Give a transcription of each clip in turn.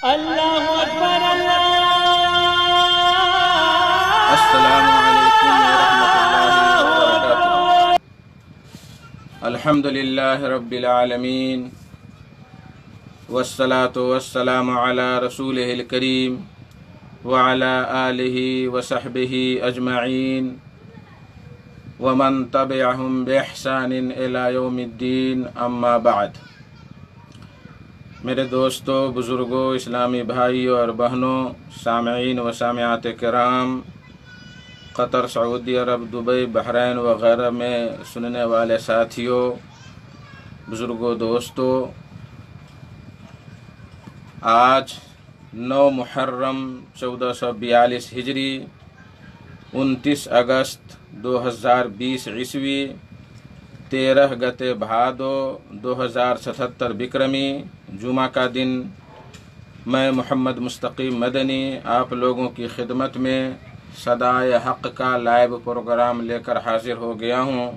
اللہ اکبر اللہ۔ السلام علیکم ورحمۃ اللہ وبرکاتہ۔ الحمد للہ رب العالمین والصلاة والسلام علی رسولہ الکریم وعلی آلہ وصحبہ اجمعین ومن تبعہم بإحسان الی یوم الدین، اما بعد۔ میرے دوستوں، بزرگوں، اسلامی بھائیوں اور بہنوں، سامعین و سامعات کرام، قطر، سعودی عرب، دبئی، بحرین وغیرہ میں سننے والے ساتھیوں، بزرگوں، دوستوں، آج 9 محرم 1442 ہجری، 29 اگست 2020 عیسوی، 13 گتے بھادو 2077 بکرمی، جمعہ کا دن، میں محمد مستقیم مدنی آپ لوگوں کی خدمت میں صدائے حق کا لائیو پروگرام لے کر حاضر ہو گیا ہوں،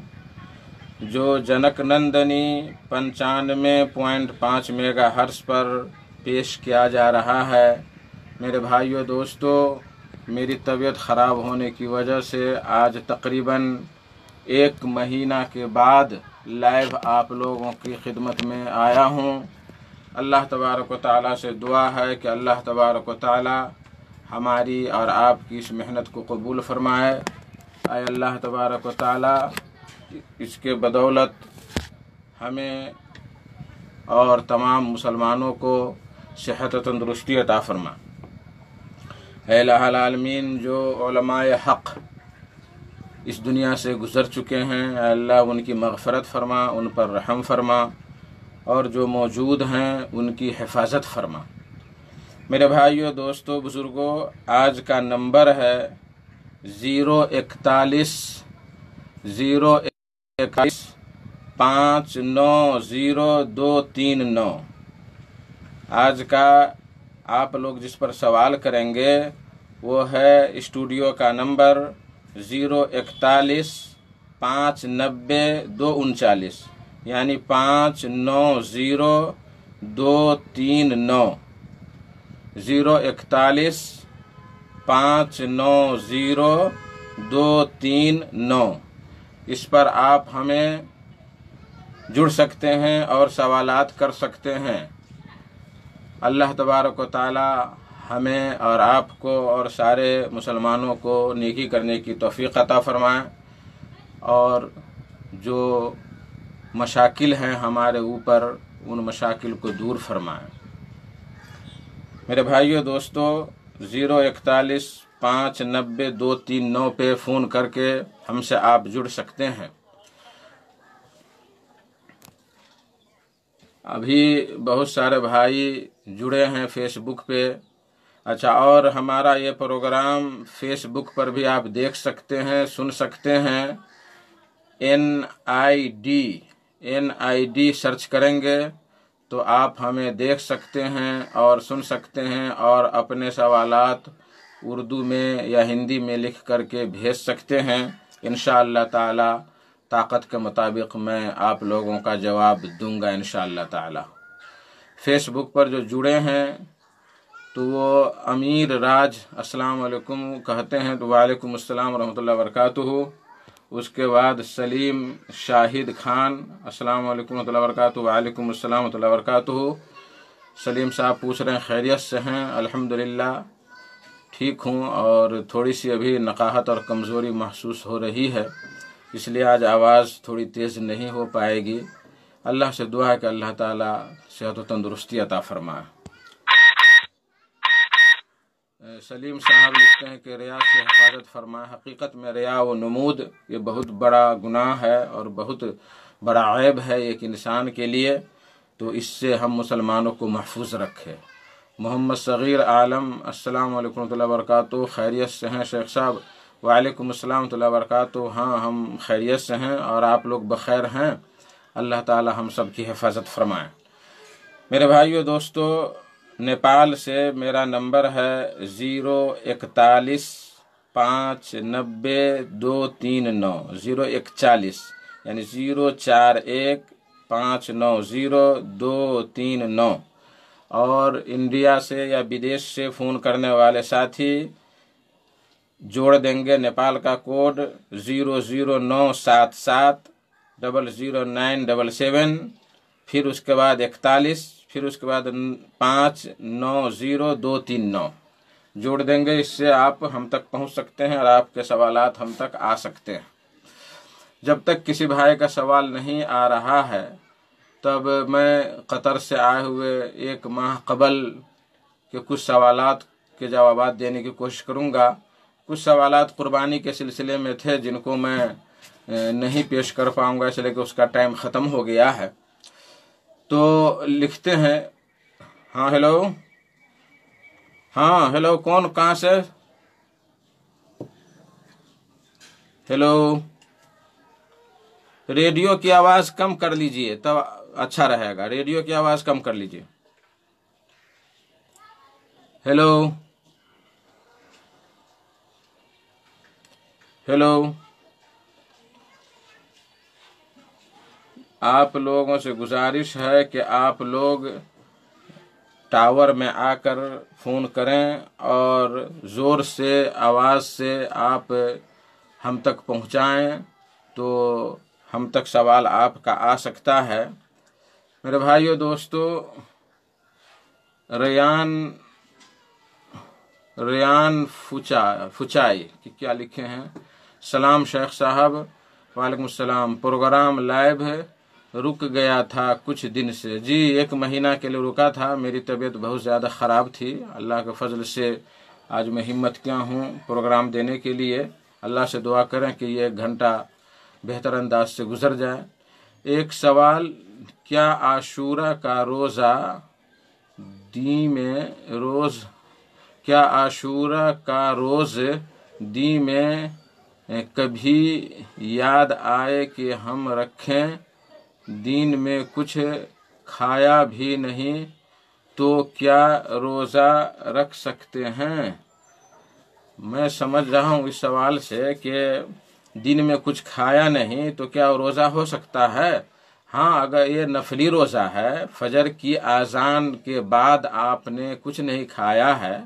جو جنک نندنی 95.5 میگا ہرٹز پر پیش کیا جا رہا ہے۔ میرے بھائیوں، دوستوں، میری طبیعت خراب ہونے کی وجہ سے آج تقریباً 1 مہینہ کے بعد لائیو آپ لوگوں کی خدمت میں آیا ہوں۔ اللہ تبارک و تعالیٰ سے دعا ہے کہ اللہ تبارک و تعالیٰ ہماری اور آپ کی اس محنت کو قبول فرمائے۔ اے اللہ تبارک و تعالیٰ، اس کے بدولت ہمیں اور تمام مسلمانوں کو صحت و تندرستی عطا فرما۔ اے الہ العالمین، جو علماء حق اس دنیا سے گزر چکے ہیں، اے اللہ ان کی مغفرت فرما، ان پر رحم فرما، اور جو موجود ہیں ان کی حفاظت فرما۔ میرے بھائیوں، دوستوں، بزرگوں، آج کا نمبر ہے 041 590239۔ آج کا آپ لوگ جس پر سوال کریں گے وہ ہے اسٹوڈیو کا نمبر 041 590 یعنی 590239، 041 590 اس پر آپ ہمیں جڑ سکتے ہیں اور سوالات کر سکتے ہیں۔ اللہ تبارک و تعالی ہمیں اور آپ کو اور سارے مسلمانوں کو نیکی کرنے کی توفیق عطا فرمائے، اور جو مشاکل ہیں ہمارے اوپر ان مشاکل کو دور فرمائے۔ میرے بھائیوں، دوستوں، 041 590 پہ فون کر کے ہم سے آپ جڑ سکتے ہیں۔ ابھی بہت سارے بھائی جڑے ہیں فیس بک پہ۔ اچھا، اور ہمارا یہ پروگرام فیس بک پر بھی آپ دیکھ سکتے ہیں، سن سکتے ہیں۔ NID سرچ کریں گے تو آپ ہمیں دیکھ سکتے ہیں اور سن سکتے ہیں، اور اپنے سوالات اردو میں یا ہندی میں لکھ کر کے بھیج سکتے ہیں۔ انشاءاللہ تعالی طاقت کے مطابق میں آپ لوگوں کا جواب دوں گا انشاءاللہ تعالی۔ فیس بک پر جو جڑے ہیں تو وہ امیر راج السلام علیکم کہتے ہیں تو وعلیکم السلام ورحمۃ اللہ وبرکاتہ۔ اس کے بعد سلیم شاہد خان السلام علیکم ورحمۃ اللہ وبرکاتہ، وعلیکم السلام ورحمۃ اللہ وبرکاتہ۔ سلیم صاحب پوچھ رہے ہیں خیریت سے ہیں؟ الحمدللہ ٹھیک ہوں، اور تھوڑی سی ابھی نقاہت اور کمزوری محسوس ہو رہی ہے، اس لیے آج آواز تھوڑی تیز نہیں ہو پائے گی۔ اللہ سے دعا ہے کہ اللہ تعالیٰ صحت و تندرستی عطا فرمائے۔ سلیم صاحب لکھتے ہیں کہ ریا سے حفاظت فرمائے۔ حقیقت میں ریا و نمود یہ بہت بڑا گناہ ہے اور بہت بڑا عیب ہے ایک انسان کے لیے، تو اس سے ہم مسلمانوں کو محفوظ رکھے۔ محمد صغیر عالم السلام علیکم ورحمۃ اللہ وبرکاتہ، خیریت سے ہیں شیخ صاحب؟ وعلیکم السلام ورحمۃ اللہ وبرکاتہ۔ ہاں، ہم خیریت سے ہیں اور آپ لوگ بخیر ہیں، اللہ تعالی ہم سب کی حفاظت فرمائے۔ میرے بھائیو، دوستو، نیپال سے میرا نمبر ہے 041 590 041 یعنی 041 590 239۔ اور انڈیا سے یا بدیش سے فون کرنے والے ساتھی جوڑ دیں گے نیپال کا کوڈ 00977000977، پھر اس کے بعد 41، پھر اس کے بعد 590239 جوڑ دیں گے۔ اس سے آپ ہم تک پہنچ سکتے ہیں اور آپ کے سوالات ہم تک آ سکتے ہیں۔ جب تک کسی بھائی کا سوال نہیں آ رہا ہے تب میں قطر سے آئے ہوئے 1 ماہ قبل کے کچھ سوالات کے جوابات دینے کی کوشش کروں گا۔ کچھ سوالات قربانی کے سلسلے میں تھے جن کو میں نہیں پیش کر پاؤں گا، اس لیے کہ اس کا ٹائم ختم ہو گیا ہے۔ تو لکھتے ہیں، ہاں ہیلو، کون کہاں سے؟ ہیلو، ریڈیو کی آواز کم کر لیجئے تب اچھا رہے گا، ریڈیو کی آواز کم کر لیجئے۔ ہیلو، آپ لوگوں سے گزارش ہے کہ آپ لوگ ٹاور میں آ کر فون کریں اور زور سے آواز سے آپ ہم تک پہنچائیں تو ہم تک سوال آپ کا آ سکتا ہے۔ میرے بھائیو دوستو، ریان فچائی کیا لکھے ہیں؟ سلام شیخ صاحب۔ وعلیکم السلام۔ پروگرام لائیو ہے، رک گیا تھا کچھ دن سے۔ جی 1 مہینہ کے لیے رکا تھا، میری طبیعت بہت زیادہ خراب تھی۔ اللہ کے فضل سے آج میں ہمت کیا ہوں پروگرام دینے کے لیے۔ اللہ سے دعا کریں کہ یہ 1 گھنٹہ بہتر انداز سے گزر جائے۔ ایک سوال، کیا عاشورہ کا روزہ دی میں کبھی یاد آئے کہ ہم رکھیں، دین میں کچھ کھایا بھی نہیں تو کیا روزہ رکھ سکتے ہیں؟ میں سمجھ رہا ہوں اس سوال سے کہ دن میں کچھ کھایا نہیں تو کیا روزہ ہو سکتا ہے؟ ہاں، اگر یہ نفلی روزہ ہے، فجر کی اذان کے بعد آپ نے کچھ نہیں کھایا ہے،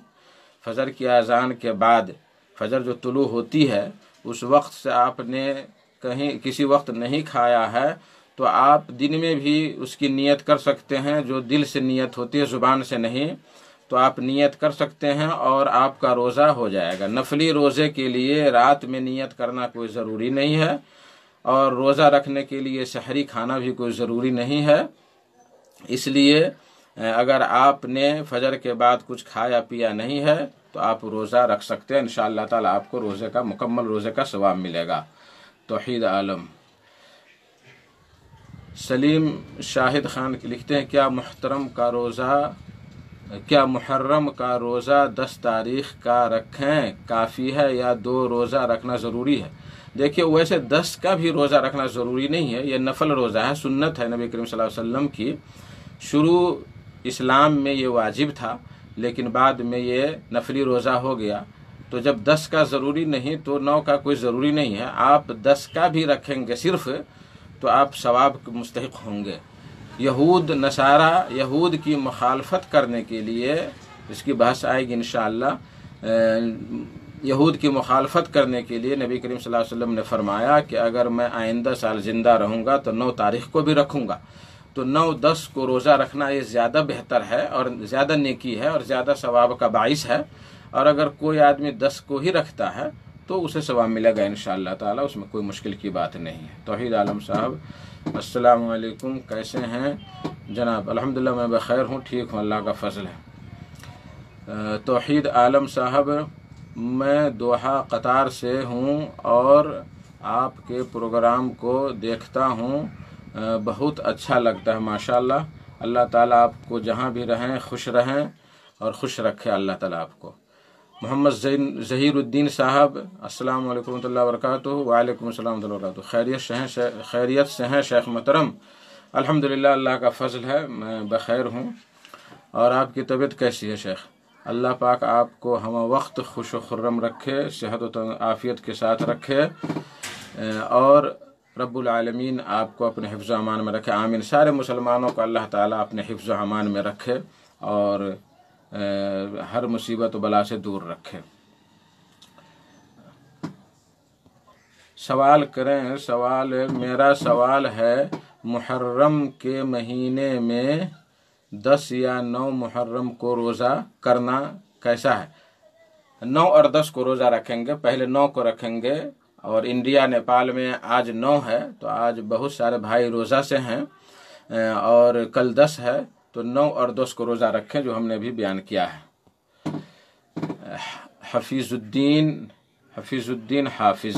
فجر کی اذان کے بعد فجر جو طلوع ہوتی ہے اس وقت سے آپ نے کسی وقت نہیں کھایا ہے تو آپ دن میں بھی اس کی نیت کر سکتے ہیں، جو دل سے نیت ہوتی ہے، زبان سے نہیں، تو آپ نیت کر سکتے ہیں اور آپ کا روزہ ہو جائے گا۔ نفلی روزے کے لیے رات میں نیت کرنا کوئی ضروری نہیں ہے، اور روزہ رکھنے کے لیے سحری کھانا بھی کوئی ضروری نہیں ہے۔ اس لیے اگر آپ نے فجر کے بعد کچھ کھایا پیا نہیں ہے تو آپ روزہ رکھ سکتے ہیں، انشاءاللہ تعالی آپ کو مکمل روزے کا ثواب ملے گا۔ توحید عالم۔ سلیم شاہد خان لکھتے ہیں، کیا محرم کا روزہ 10 تاریخ کا رکھیں کافی ہے یا 2 روزہ رکھنا ضروری ہے؟ دیکھیے، ویسے 10 کا بھی روزہ رکھنا ضروری نہیں ہے، یہ نفل روزہ ہے، سنت ہے نبی کریم صلی اللہ علیہ وسلم کی۔ شروع اسلام میں یہ واجب تھا لیکن بعد میں یہ نفلی روزہ ہو گیا، تو جب 10 کا ضروری نہیں تو 9 کا کوئی ضروری نہیں ہے۔ آپ 10 کا بھی رکھیں گے صرف تو آپ ثواب مستحق ہوں گے۔ یہود کی مخالفت کرنے کے لیے، اس کی بحث آئے گی انشاءاللہ، یہود کی مخالفت کرنے کے لیے نبی کریم صلی اللہ علیہ وسلم نے فرمایا کہ اگر میں آئندہ سال زندہ رہوں گا تو 9 تاریخ کو بھی رکھوں گا، تو 9-10 کو روزہ رکھنا یہ زیادہ بہتر ہے اور زیادہ نیکی ہے اور زیادہ ثواب کا باعث ہے، اور اگر کوئی آدمی 10 کو ہی رکھتا ہے تو اسے ثواب ملے گا انشاءاللہ تعالی، اس میں کوئی مشکل کی بات نہیں ہے۔ توحید عالم صاحب، السلام علیکم، کیسے ہیں جناب؟ الحمدللہ میں بخیر ہوں، ٹھیک ہوں، اللہ کا فضل ہے۔ توحید عالم صاحب، میں دوحہ قطر سے ہوں اور آپ کے پروگرام کو دیکھتا ہوں، بہت اچھا لگتا ہے، ماشاءاللہ۔ اللہ تعالیٰ آپ کو جہاں بھی رہیں خوش رہیں اور خوش رکھے اللہ تعالیٰ آپ کو۔ محمد ظہیر الدین صاحب، السلام علیکم ورحمۃ اللہ وبرکاتہ۔ وعلیکم السلام ورحمۃ اللہ وبرکاتہ۔ خیریت سے ہیں شیخ محترم؟ الحمدللہ، اللہ کا فضل ہے، میں بخیر ہوں۔ اور آپ کی طبیعت کیسی ہے شیخ؟ اللہ پاک آپ کو ہم وقت خوش و خرم رکھے، صحت و عافیت کے ساتھ رکھے، اور رب العالمین آپ کو اپنے حفظ و امان میں رکھے، آمین۔ سارے مسلمانوں کو اللہ تعالیٰ اپنے حفظ و امان میں رکھے، اور ہر مصیبت و بلا سے دور رکھے۔ سوال کریں، میرا سوال ہے محرم کے مہینے میں 10 یا 9 محرم کو روزہ کرنا کیسا ہے؟ 9 اور 10 کو روزہ رکھیں گے، پہلے 9 کو رکھیں گے، اور انڈیا نیپال میں آج 9 ہے تو آج بہت سارے بھائی روزہ سے ہیں، اور کل 10 ہے تو 9 اور 10 کو روزہ رکھیں جو ہم نے بھی بیان کیا ہے۔ حفیظ الدین حافظ،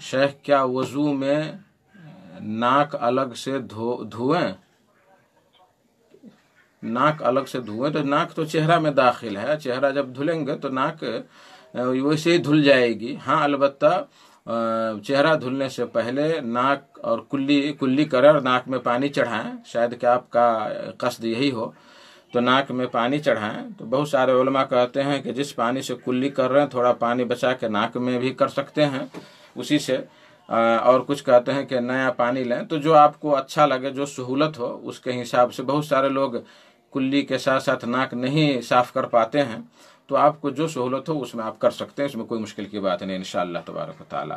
شیخ کیا وضو میں ناک الگ سے دھوئیں؟ ناک الگ سے دھوئیں تو ناک تو چہرہ میں داخل ہے، چہرہ جب دھلیں گے تو ناک ویسے ہی دھل جائے گی۔ ہاں البتہ چہرہ دھلنے سے پہلے ناک اور کلی کریں اور ناک میں پانی چڑھائیں، شاید کہ آپ کا قصد یہی ہو، تو ناک میں پانی چڑھائیں۔ تو بہت سارے علماء کہتے ہیں کہ جس پانی سے کلی کر رہے ہیں تھوڑا پانی بچا کے ناک میں بھی کر سکتے ہیں اسی سے، اور کچھ کہتے ہیں کہ نیا پانی لیں، تو جو آپ کو اچھا لگے، جو سہولت ہو اس کے حساب سے۔ بہت سارے لوگ کلی کے ساتھ ساتھ ناک نہیں صاف کر پاتے ہیں، تو آپ کو جو سہولت ہو اس میں آپ کر سکتے ہیں، اس میں کوئی مشکل کی بات نہیں انشاءاللہ تبارک و تعالی۔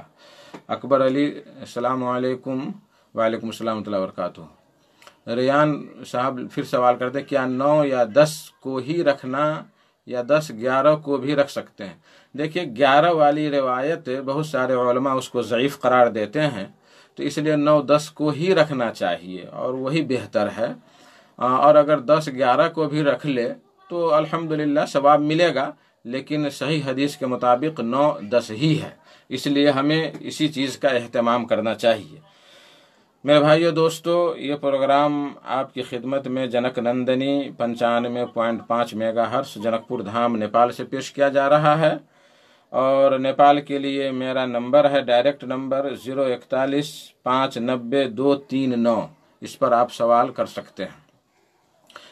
اکبر علی، السلام علیکم۔ وعلیکم السلام ورحمۃ اللہ وبرکاتہ۔ ریان صاحب پھر سوال کرتے ہیں، کیا 9 یا 10 کو ہی رکھنا یا 10 11 کو بھی رکھ سکتے ہیں؟ دیکھیے 11 والی روایت بہت سارے علماء اس کو ضعیف قرار دیتے ہیں، تو اس لیے 9 10 کو ہی رکھنا چاہیے اور وہی بہتر ہے، اور اگر 10 11 کو بھی رکھ لے تو الحمدللہ ثواب ملے گا، لیکن صحیح حدیث کے مطابق 9 10 ہی ہے، اس لیے ہمیں اسی چیز کا اہتمام کرنا چاہیے۔ میرے بھائیو دوستو، یہ پروگرام آپ کی خدمت میں junk Nandini 95.5 mega hertz junk پور دھام نیپال سے پیش کیا جا رہا ہے، اور نیپال کے لیے میرا نمبر ہے ڈائریکٹ نمبر 041 590 239، اس پر آپ سوال کر سکتے ہیں۔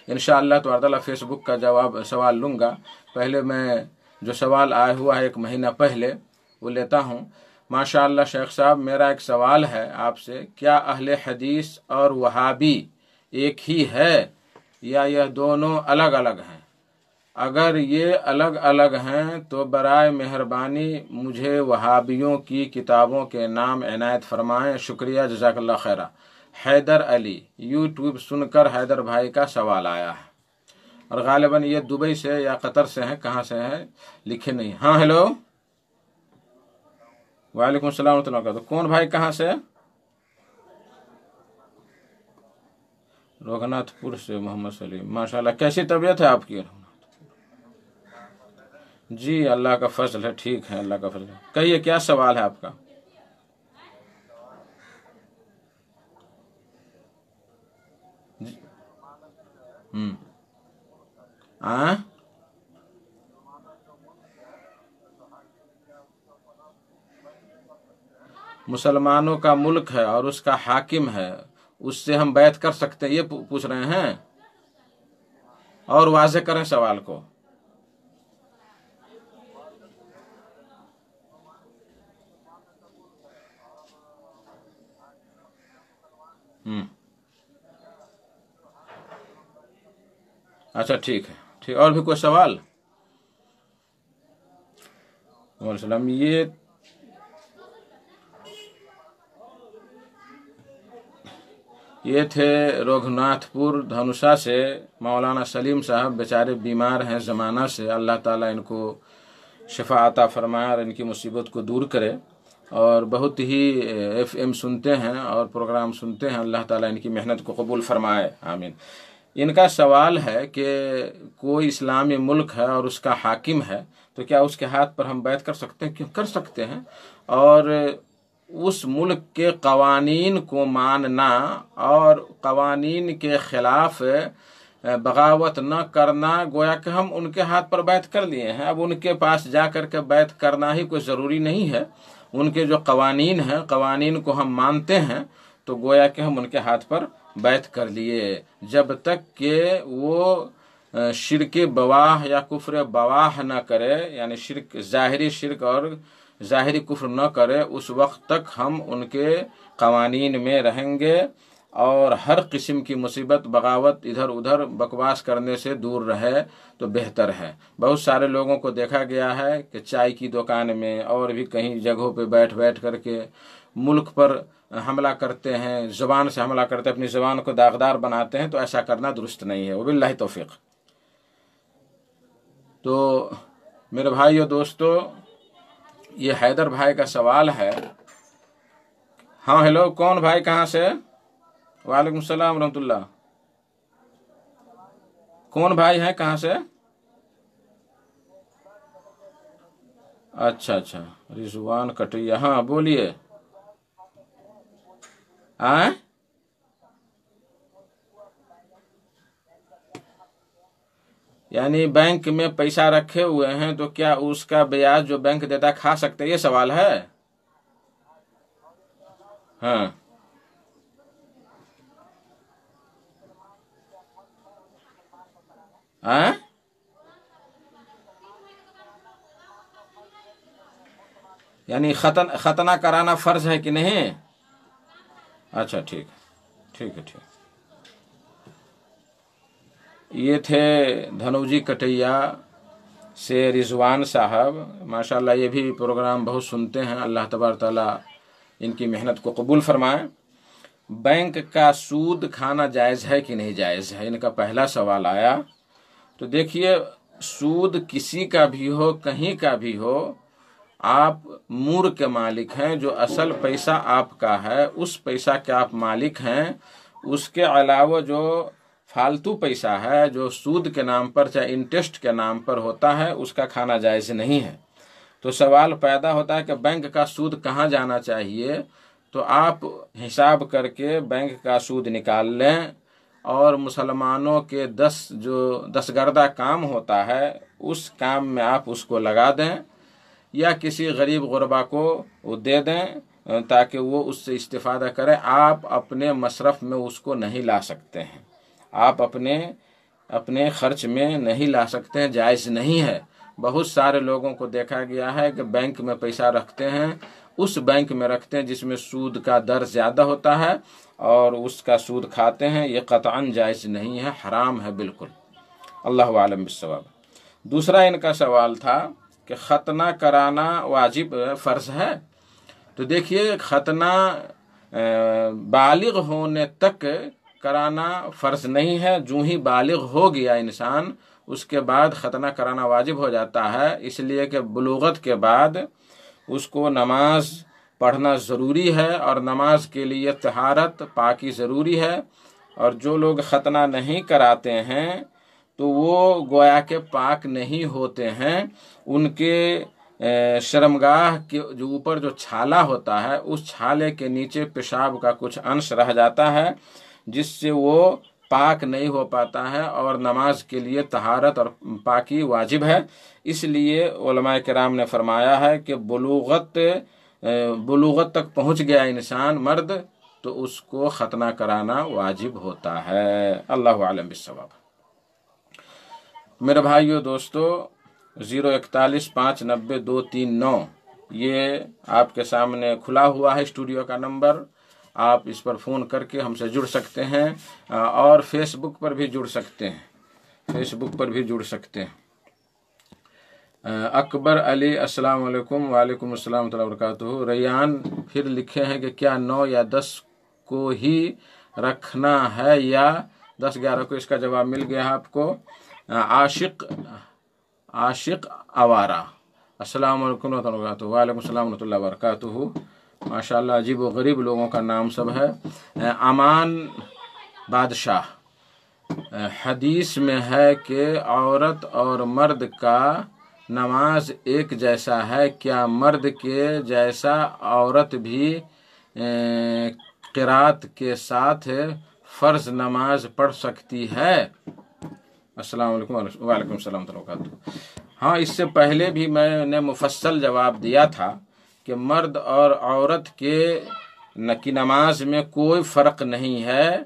انشاءاللہ تعالی فیس بک کا سوال لوں گا۔ پہلے میں جو سوال آیا ہوا ہے 1 مہینہ پہلے وہ لیتا ہوں۔ ماشاءاللہ شیخ صاحب، میرا ایک سوال ہے آپ سے، کیا اہل حدیث اور وہابی ایک ہی ہے یا یہ دونوں الگ الگ ہیں؟ اگر یہ الگ الگ ہیں تو برائے مہربانی مجھے وہابیوں کی کتابوں کے نام عنایت فرمائیں، شکریہ، جزاک اللہ خیرہ۔ حیدر علی، یوٹیوب سن کر حیدر بھائی کا سوال آیا ہے، اور غالباً یہ دبئی سے یا قطر سے ہیں، کہاں سے ہیں لکھے نہیں۔ ہاں ہیلو، وعلیکم السلام ورحمۃ اللہ وبرکاتہ۔ کون بھائی، کہاں سے؟ رگھناتھ پور سے محمد سلیم، ماشاءاللہ۔ کیسی طبیعت ہے آپ کی؟ جی اللہ کا فضل ہے، ٹھیک ہے، اللہ کا فضل ہے۔ کہیے کیا سوال ہے آپ کا؟ مسلمانوں کا ملک ہے اور اس کا حاکم ہے، اس سے ہم بیعت کر سکتے ہیں، یہ پوچھ رہے ہیں؟ اور واضح کریں سوال کو۔ اچھا ٹھیک ہے، ٹھیک۔ اور بھی کوئی سوال؟ وعلیکم السلام۔ یہ تھے رگھناتھ پور دھنوشا سے مولانا سلیم صاحب، بیچارے بیمار ہیں زمانہ سے، اللہ تعالیٰ ان کو شفا عطا فرمائے اور ان کی مصیبت کو دور کرے، اور بہت ہی FM سنتے ہیں اور پروگرام سنتے ہیں، اللہ تعالیٰ ان کی محنت کو قبول فرمائے، آمین۔ ان کا سوال ہے کہ کوئی اسلامی ملک ہے اور اس کا حاکم ہے، تو کیا اس کے ہاتھ پر ہم بیعت کر سکتے ہیں؟ کیوں کر سکتے ہیں، اور اس ملک کے قوانین کو ماننا اور قوانین کے خلاف بغاوت نہ کرنا، گویا کہ ہم ان کے ہاتھ پر بیعت کر لیے ہیں۔ اب ان کے پاس جا کر کے بیعت کرنا ہی کوئی ضروری نہیں ہے، ان کے جو قوانین ہیں، قوانین کو ہم مانتے ہیں، تو گویا کہ ہم ان کے ہاتھ پر بیعت کر لیے، جب تک کہ وہ شرک بواہ یا کفر بواہ نہ کرے، یعنی شرک، ظاہری شرک اور ظاہری کفر نہ کرے، اس وقت تک ہم ان کے قوانین میں رہیں گے اور ہر قسم کی مصیبت بغاوت ادھر ادھر بکواس کرنے سے دور رہے تو بہتر ہے۔ بہت سارے لوگوں کو دیکھا گیا ہے کہ چائے کی دکان میں اور بھی کہیں جگہوں پہ بیٹھ بیٹھ کر کے ملک پر حملہ کرتے ہیں، زبان سے حملہ کرتے ہیں، اپنی زبان کو داغدار بناتے ہیں، تو ایسا کرنا درست نہیں ہے۔ وباللہ توفیق۔ تو میرے بھائی اور دوستو، یہ حیدر بھائی کا سوال ہے۔ ہاں ہیلو، کون بھائی کہاں سے؟ وعلیکم السلام ورحمۃ اللہ۔ کون بھائی ہیں کہاں سے؟ اچھا اچھا، رضوان کٹیا، ہاں بولیے۔ یعنی بینک میں پیسہ رکھے ہوئے ہیں تو کیا اس کا بیاج جو بینک دیتا ہے کھا سکتے، یہ سوال ہے؟ ہاں یعنی ختنہ کرانا فرض ہے کہ نہیں؟ اچھا ٹھیک ہے ٹھیک۔ یہ تھے دھنوجی کٹیا سے رضوان صاحب، ماشاءاللہ یہ بھی پروگرام بہت سنتے ہیں، اللہ تبارک تعالیٰ ان کی محنت کو قبول فرمائے۔ بینک کا سود کھانا جائز ہے کہ نہیں جائز ہے، ان کا پہلا سوال آیا۔ تو دیکھیے، سود کسی کا بھی ہو، کہیں کا بھی ہو، آپ مور کے مالک ہیں، جو اصل پیسہ آپ کا ہے اس پیسہ کے آپ مالک ہیں، اس کے علاوہ جو فالتو پیسہ ہے جو سود کے نام پر چاہے انٹرسٹ کے نام پر ہوتا ہے، اس کا کھانا جائز نہیں ہے۔ تو سوال پیدا ہوتا ہے کہ بینک کا سود کہاں جانا چاہیے؟ تو آپ حساب کر کے بینک کا سود نکال لیں، اور مسلمانوں کے 10 گردہ کام ہوتا ہے، اس کام میں آپ اس کو لگا دیں، یا کسی غریب غربا کو وہ دے دیں تاکہ وہ اس سے استفادہ کریں۔ آپ اپنے مصرف میں اس کو نہیں لا سکتے ہیں، آپ اپنے خرچ میں نہیں لا سکتے ہیں، جائز نہیں ہے۔ بہت سارے لوگوں کو دیکھا گیا ہے کہ بینک میں پیسہ رکھتے ہیں، اس بینک میں رکھتے ہیں جس میں سود کا در زیادہ ہوتا ہے، اور اس کا سود کھاتے ہیں۔ یہ قطعاً جائز نہیں ہے، حرام ہے بالکل۔ اللہ عالم بالصواب۔ دوسرا ان کا سوال تھا کہ ختنہ کرانا واجب فرض ہے۔ تو دیکھیے، ختنہ بالغ ہونے تک کرانا فرض نہیں ہے، جو ہی بالغ ہو گیا انسان اس کے بعد ختنہ کرانا واجب ہو جاتا ہے، اس لیے کہ بلوغت کے بعد اس کو نماز پڑھنا ضروری ہے، اور نماز کے لیے طہارت پاکی ضروری ہے۔ اور جو لوگ ختنہ نہیں کراتے ہیں تو وہ گویا کے پاک نہیں ہوتے ہیں، ان کے شرمگاہ کے جو اوپر جو چھالا ہوتا ہے، اس چھالے کے نیچے پیشاب کا کچھ انش رہ جاتا ہے، جس سے وہ پاک نہیں ہو پاتا ہے، اور نماز کے لیے طہارت اور پاکی واجب ہے۔ اس لیے علماء کرام نے فرمایا ہے کہ بلوغت تک پہنچ گیا انسان مرد تو اس کو ختنہ کرانا واجب ہوتا ہے۔ اللہ عالم بالصواب۔ میرے بھائیو دوستو، 041590239 یہ آپ کے سامنے کھلا ہوا ہے اسٹوڈیو کا نمبر، آپ اس پر فون کر کے ہم سے جڑ سکتے ہیں، اور فیس بک پر بھی جڑ سکتے ہیں۔ اکبر علی، السلام علیکم۔ وعلیکم السلام ورحمۃ اللہ وبرکاتہ۔ ریان پھر لکھے ہیں کہ کیا 9 یا 10 کو ہی رکھنا ہے یا 10-11 کو؟ اس کا جواب مل گیا آپ کو۔ عاشق آوارہ، السلام علیکم ورحمۃ اللہ وبرکاتہ۔ وعلیکم السلام ورحمۃ اللہ وبرکاتہ۔ ماشاءاللہ عجیب و غریب لوگوں کا نام سب ہے۔ امان بادشاہ، حدیث میں ہے کہ عورت اور مرد کا نماز ایک جیسا ہے، کیا مرد کے جیسا عورت بھی قرات کے ساتھ فرض نماز پڑھ سکتی ہے؟ السلام علیکم۔ وعلیکم السلام ورحمۃ اللہ وبرکاتہ۔ ہاں، اس سے پہلے بھی میں نے مفصل جواب دیا تھا کہ مرد اور عورت کی نماز میں کوئی فرق نہیں ہے،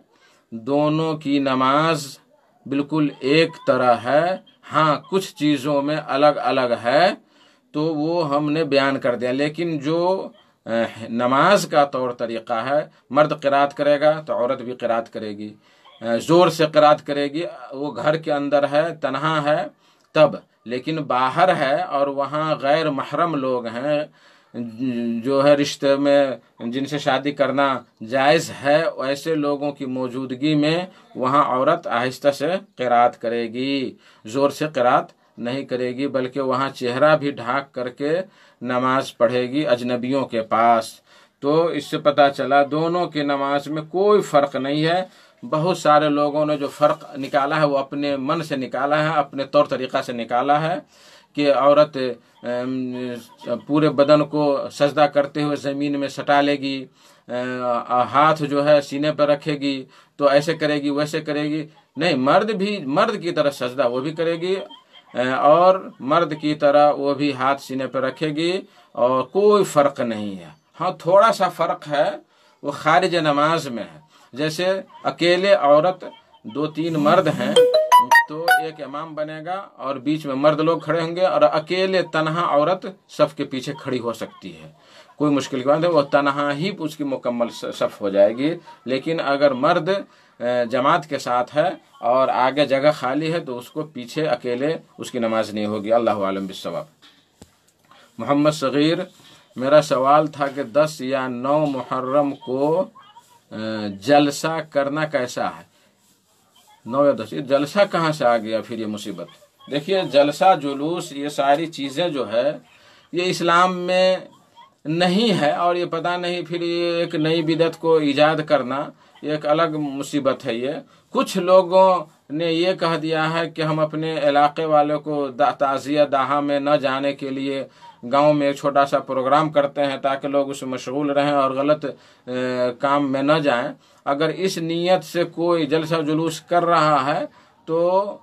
دونوں کی نماز بالکل ایک طرح ہے۔ ہاں، کچھ چیزوں میں الگ الگ ہے تو وہ ہم نے بیان کر دیا، لیکن جو نماز کا طور طریقہ ہے، مرد قرات کرے گا تو عورت بھی قرات کرے گی، زور سے قرات کرے گی، وہ گھر کے اندر ہے، تنہا ہے تب، لیکن باہر ہے اور وہاں غیر محرم لوگ ہیں جو ہے رشتے میں جن سے شادی کرنا جائز ہے، ایسے لوگوں کی موجودگی میں وہاں عورت آہستہ سے قرات کرے گی، زور سے قرات نہیں کرے گی، بلکہ وہاں چہرہ بھی ڈھانک کر کے نماز پڑھے گی اجنبیوں کے پاس۔ تو اس سے پتہ چلا دونوں کی نماز میں کوئی فرق نہیں ہے۔ بہت سارے لوگوں نے جو فرق نکالا ہے وہ اپنے من سے نکالا ہے، اپنے طور طریقہ سے نکالا ہے کہ عورت پورے بدن کو سجدہ کرتے ہوئے زمین میں سٹا لے گی، ہاتھ جو ہے سینے پر رکھے گی تو ایسے کرے گی ویسے کرے گی۔ نہیں، مرد بھی مرد کی طرح سجدہ وہ بھی کرے گی اور مرد کی طرح وہ بھی ہاتھ سینے پر رکھے گی، اور کوئی فرق نہیں ہے۔ ہاں تھوڑا سا فرق ہے، وہ خارج نماز میں ہے۔ جیسے اکیلے عورت 2-3 مرد ہیں تو ایک امام بنے گا اور بیچ میں مرد لوگ کھڑے ہوں گے، اور اکیلے تنہا عورت صف کے پیچھے کھڑی ہو سکتی ہے، کوئی مشکل کی بات ہے، وہ تنہا ہی اس کی مکمل صف ہو جائے گی۔ لیکن اگر مرد جماعت کے ساتھ ہے اور آگے جگہ خالی ہے تو اس کو پیچھے اکیلے اس کی نماز نہیں ہوگی۔ اللہ عالم بالصواب۔ محمد صغیر، میرا سوال تھا کہ 10 یا 9 محرم کو جلسہ کرنا کیسا ہے؟ 9 یا 10، یہ جلسہ کہاں سے آ گیا پھر یہ مصیبت؟ دیکھیے، جلسہ جلوس یہ ساری چیزیں جو ہے یہ اسلام میں نہیں ہے، اور یہ پتہ نہیں پھر یہ ایک نئی بدعت کو ایجاد کرنا یہ ایک الگ مصیبت ہے۔ یہ کچھ لوگوں نے یہ کہہ دیا ہے کہ ہم اپنے علاقے والوں کو تعزیہ دہا میں نہ جانے کے لیے گاؤں میں ایک چھوٹا سا پروگرام کرتے ہیں تاکہ لوگ اس میں مشغول رہیں اور غلط کام میں نہ جائیں۔ اگر اس نیت سے کوئی جلسہ جلوس کر رہا ہے تو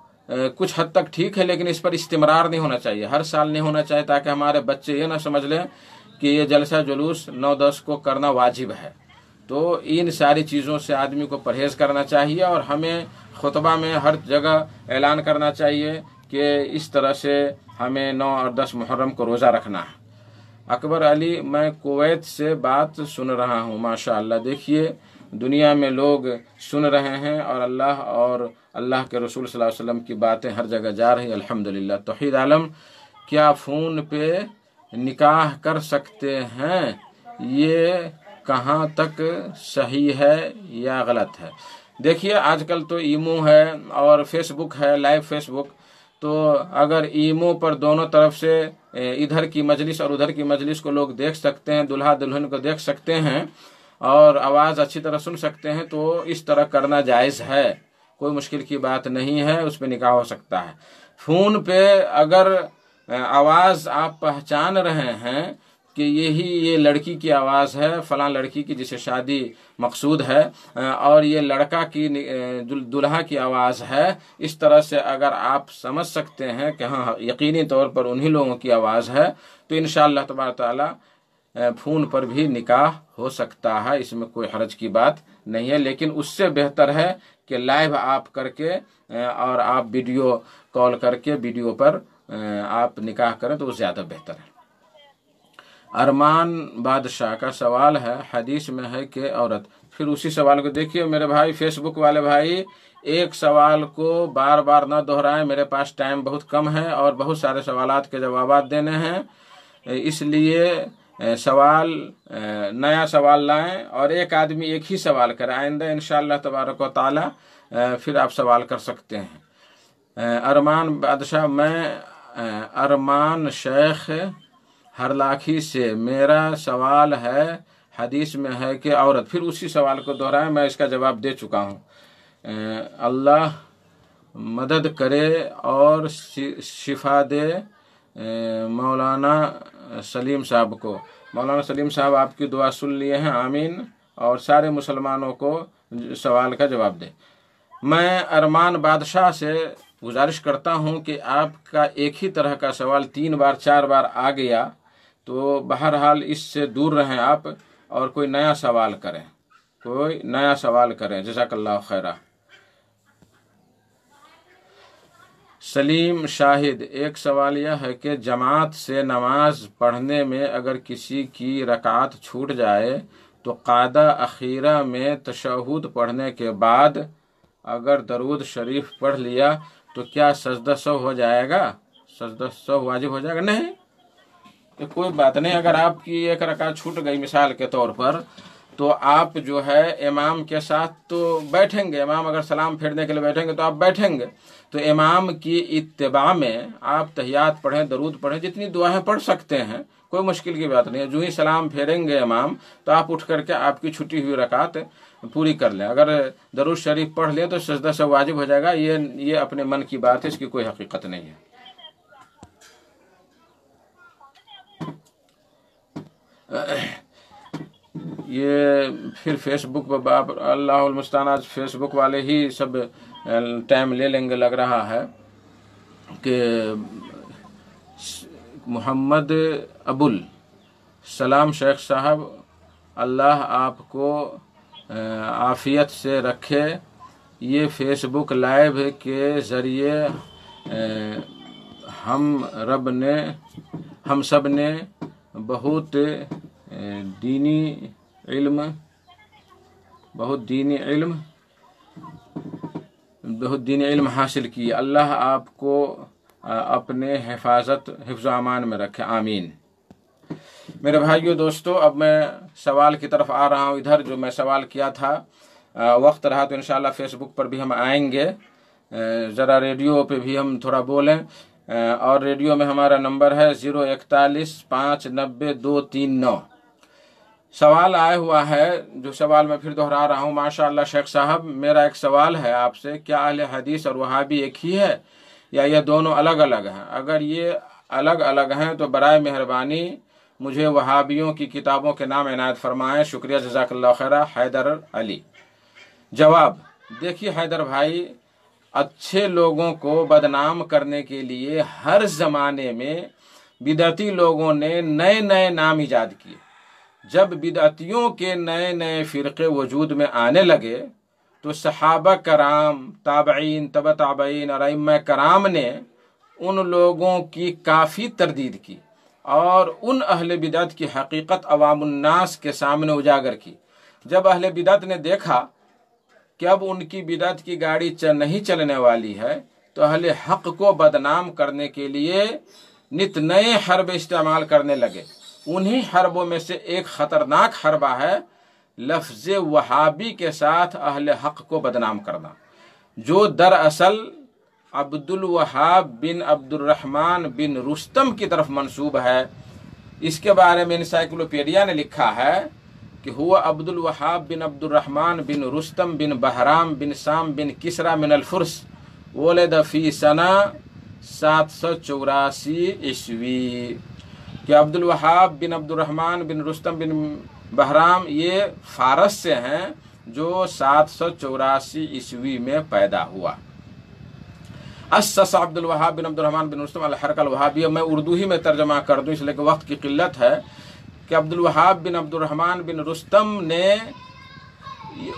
کچھ حد تک ٹھیک ہے، لیکن اس پر استمرار نہیں ہونا چاہیے، ہر سال نہیں ہونا چاہیے، تاکہ ہمارے بچے یہ نہ سمجھ لیں کہ یہ جلسہ جلوس 9-10 کو کرنا واجب ہے۔ تو ان ساری چیزوں سے آدمی کو پرہیز کرنا چاہیے، اور ہمیں خطبہ میں ہر جگہ اعلان کرنا چاہیے کہ اس طرح سے ہمیں 9 اور 10 محرم کو روزہ رکھنا ہے۔ اکبر علی، میں کویت سے بات سن رہا ہوں، ماشاءاللہ۔ دیکھیے، دنیا میں لوگ سن رہے ہیں اور اللہ کے رسول صلی اللہ علیہ وسلم کی باتیں ہر جگہ جا رہی ہیں، الحمدللہ۔ توحید عالم، کیا فون پہ نکاح کر سکتے ہیں؟ یہ کہاں تک صحیح ہے یا غلط ہے؟ دیکھیے، آج کل تو ایمو ہے اور فیس بک ہے، لائیو فیس بک، تو اگر ایمو پر دونوں طرف سے ادھر کی مجلس اور ادھر کی مجلس کو لوگ دیکھ سکتے ہیں، دلہا دلہن کو دیکھ سکتے ہیں اور آواز اچھی طرح سن سکتے ہیں، تو اس طرح کرنا جائز ہے، کوئی مشکل کی بات نہیں ہے، اس پہ نکاح ہو سکتا ہے۔ فون پہ اگر آواز آپ پہچان رہے ہیں کہ یہ لڑکی کی آواز ہے، فلاں لڑکی کی جسے شادی مقصود ہے، اور یہ لڑکا کی دلہا کی آواز ہے، اس طرح سے اگر آپ سمجھ سکتے ہیں کہ ہاں یقینی طور پر انہی لوگوں کی آواز ہے، تو انشاءاللہ تبارک تعالی فون پر بھی نکاح ہو سکتا ہے، اس میں کوئی حرج کی بات نہیں ہے۔ لیکن اس سے بہتر ہے کہ لائیو آپ کر کے اور آپ ویڈیو کال کر کے ویڈیو پر آپ نکاح کریں تو وہ زیادہ بہتر ہے۔ ارمان بادشاہ کا سوال ہے، حدیث میں ہے کہ عورت، پھر اسی سوال کو دیکھیے میرے بھائی فیس بک والے بھائی، ایک سوال کو بار بار نہ دہرائیں، میرے پاس ٹائم بہت کم ہے اور بہت سارے سوالات کے جوابات دینے ہیں، اس لیے نیا سوال لائیں اور ایک آدمی ایک ہی سوال کرے، آئندہ انشاءاللہ تبارک و تعالی پھر آپ سوال کر سکتے ہیں۔ ارمان بادشاہ، میں ارمان شیخ ہرلاکھی سے، میرا سوال ہے، حدیث میں ہے کہ عورت، پھر اسی سوال کو دہرائیں، میں اس کا جواب دے چکا ہوں۔ اللہ مدد کرے اور شفا دے مولانا سلیم صاحب کو۔ مولانا سلیم صاحب آپ کی دعا سن لیے ہیں، آمین، اور سارے مسلمانوں کو سوال کا جواب دے۔ میں ارمان بادشاہ سے گزارش کرتا ہوں کہ آپ کا ایک ہی طرح کا سوال 3 بار 4 بار آ گیا تو بہرحال اس سے دور رہیں آپ، اور کوئی نیا سوال کریں، جزاک اللہ خیرہ۔ سلیم شاہد، ایک سوال یہ ہے کہ جماعت سے نماز پڑھنے میں اگر کسی کی رکعت چھوٹ جائے تو قاعدہ اخیرہ میں تشہد پڑھنے کے بعد اگر درود شریف پڑھ لیا تو کیا سجدہ سہو ہو جائے گا؟ سجدہ سہو واجب ہو جائے گا؟ نہیں، کہ کوئی بات نہیں. اگر آپ کی ایک رکعت چھوٹ گئی مثال کے طور پر تو آپ جو ہے امام کے ساتھ تو بیٹھیں گے. امام اگر سلام پھیرنے کے لیے بیٹھیں گے تو آپ بیٹھیں گے. تو امام کی اتباع میں آپ تحیات پڑھیں، درود پڑھیں، جتنی دعائیں پڑھ سکتے ہیں، کوئی مشکل کی بات نہیں ہے. جو ہی سلام پھیریں گے امام تو آپ اٹھ کر کے آپ کی چھٹی ہوئی رکعت پوری کر لیں. اگر درود شریف پڑھ لیں تو سجدہ سے واجب ہو جائے گا. یہ اپنے من کی بات ہے، اس کی کوئی حقیقت نہیں ہے. یہ پھر فیس بک پر اللہ المستعان، آج فیس بک والے ہی سب ٹائم لے لیں گے لگ رہا ہے کہ محمد ابول سلام شیخ صاحب، اللہ آپ کو عافیت سے رکھے. یہ فیس بک لائیو کے ذریعے ہم سب نے بہت دینی علم حاصل کی. اللہ آپ کو اپنے حفظ و امان میں رکھے، آمین. میرے بھائیو دوستو، اب میں سوال کی طرف آ رہا ہوں. ادھر جو میں سوال کیا تھا، وقت رہا تو انشاءاللہ فیس بک پر بھی ہم آئیں گے. ذرا ریڈیو پہ بھی ہم تھوڑا بولیں، اور ریڈیو میں ہمارا نمبر ہے 041590239. سوال آیا ہوا ہے، جو سوال میں پھر دہرا رہا ہوں. ماشاءاللہ شیخ صاحب، میرا ایک سوال ہے آپ سے، کیا اہل حدیث اور وہابی ایک ہی ہے یا یہ دونوں الگ الگ ہیں؟ اگر یہ الگ الگ ہیں تو برائے مہربانی مجھے وہابیوں کی کتابوں کے نام عنایت فرمائیں. شکریہ، جزاک اللہ خیرہ. حیدر علی. جواب: دیکھیے حیدر بھائی، اچھے لوگوں کو بدنام کرنے کے لیے ہر زمانے میں بدعتی لوگوں نے نئے نئے نام ایجاد کیے. جب بدعتیوں کے نئے نئے فرقے وجود میں آنے لگے تو صحابہ کرام، تابعین، تبع تابعین اور ائمہ کرام نے ان لوگوں کی کافی تردید کی اور ان اہل بدعت کی حقیقت عوام الناس کے سامنے اجاگر کی. جب اہل بدعت نے دیکھا کہ اب ان کی بدعت کی گاڑی نہیں چلنے والی ہے تو اہل حق کو بدنام کرنے کے لیے نت نئے حرب استعمال کرنے لگے. انہی حربوں میں سے ایک خطرناک حربہ ہے لفظ وہابی کے ساتھ اہل حق کو بدنام کرنا، جو دراصل عبد الوہاب بن عبد الرحمن بن رستم کی طرف منسوب ہے. اس کے بارے میں انسائکلوپیڈیا نے لکھا ہے کہ ہوا عبد الوہاب بن عبد الرحمن بن رستم بن بہرام بن سام بن کسرا من الفرس، ولد فی سنہ 784 عیسوی. کہ عبد الوہاب بن عبد الرحمن بن رستم بن بہرام یہ فارس سے ہیں، جو 784 عیسوی میں پیدا ہوا. اسس عبد الوہاب بن عبد الرحمن بن رستم الحرکہ الوہابیہ. میں اردو ہی میں ترجمہ کر دوں اس لیے کہ وقت کی قلت ہے. کہ عبد الوہاب بن عبد الرحمن بن رستم نے